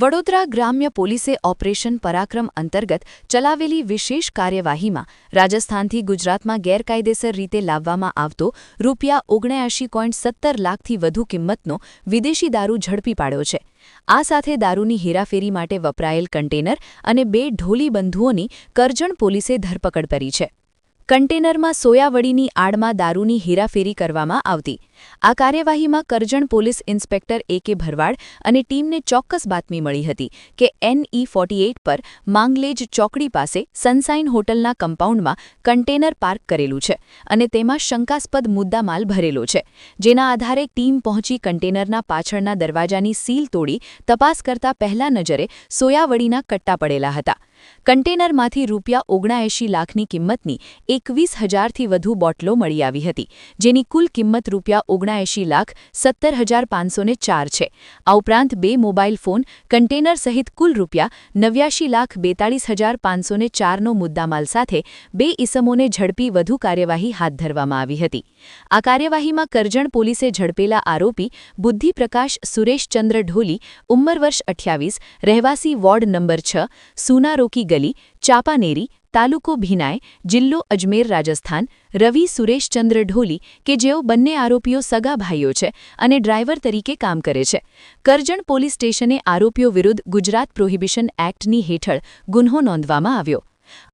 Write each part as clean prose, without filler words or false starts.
વડોદરા ગ્રામ્ય પોલીસે ઓપરેશન પરાક્રમ અંતર્ગત ચલાવેલી વિશેષ કાર્યવાહીમાં રાજસ્થાનથી ગુજરાતમાં ગેરકાયદેસર રીતે લાવવામાં આવતો ₹79.17 લાખથી વધુ કિંમતનો વિદેશી દારૂ ઝડપી પાડ્યો છે। આ સાથે દારૂની હેરાફેરી માટે વપરાયેલ કન્ટેનર અને 2 ઢોલી બંધુઓની કરજણ પોલીસે ધરપકડ કરી છે। કન્ટેનરમાં સોયાવડીની આડમાં દારૂની હેરાફેરી કરવામાં આવતી। આ કાર્યવાહીમાં કરજણ પોલીસ ઇન્સ્પેક્ટર એ.કે. ભરવાડ અને ટીમને ચોક્કસ બાતમી મળી હતી કે NE48 પર માંગલેજ ચોકડી પાસે સનસાઇન હોટલના કમ્પાઉન્ડમાં કન્ટેનર પાર્ક કરેલું છે અને તેમાં શંકાસ્પદ મુદ્દામાલ ભરેલો છે, જેના આધારે ટીમ પહોંચી કન્ટેનરના પાછળના દરવાજાની સીલ તોડી તપાસ કરતા પહેલા નજરે સોયાવડીના કટ્ટા પડેલા હતા। કન્ટેનરમાંથી ₹79 લાખની કિંમતની 21,000થી વધુ બોટલો મળી આવી હતી, જેની કુલ કિંમત ₹79,17,504 છે। આ ઉપરાંત 2 મોબાઈલ ફોન, કન્ટેનર સહિત કુલ ₹89,42,504નો મુદ્દામાલ સાથે 2 ઇસમોને ઝડપી વધુ કાર્યવાહી હાથ ધરવામાં આવી હતી। આ કાર્યવાહીમાં કરજણ પોલીસે ઝડપેલા આરોપી બુદ્ધિપ્રકાશ સુરેશચંદ્ર ઢોલી, ઉંમર વર્ષ 28, રહેવાસી વોર્ડ નંબર 6, સુનારોકી ગલી, ચાપાનેરી, તાલુકો ભીનાય, જિલ્લો અજમેર, રાજસ્થાન, રવિ સુરેશચંદ્ર ઢોલી કે જેઓ બંને આરોપીઓ સગા ભાઈઓ છે અને ડ્રાઈવર તરીકે કામ કરે છે। કરજણ પોલીસ સ્ટેશને આરોપીઓ વિરુદ્ધ ગુજરાત પ્રોહિબિશન એક્ટની હેઠળ ગુન્હો નોંધવામાં આવ્યો।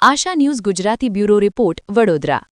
Asha news Gujarati bureau report, Vadodara.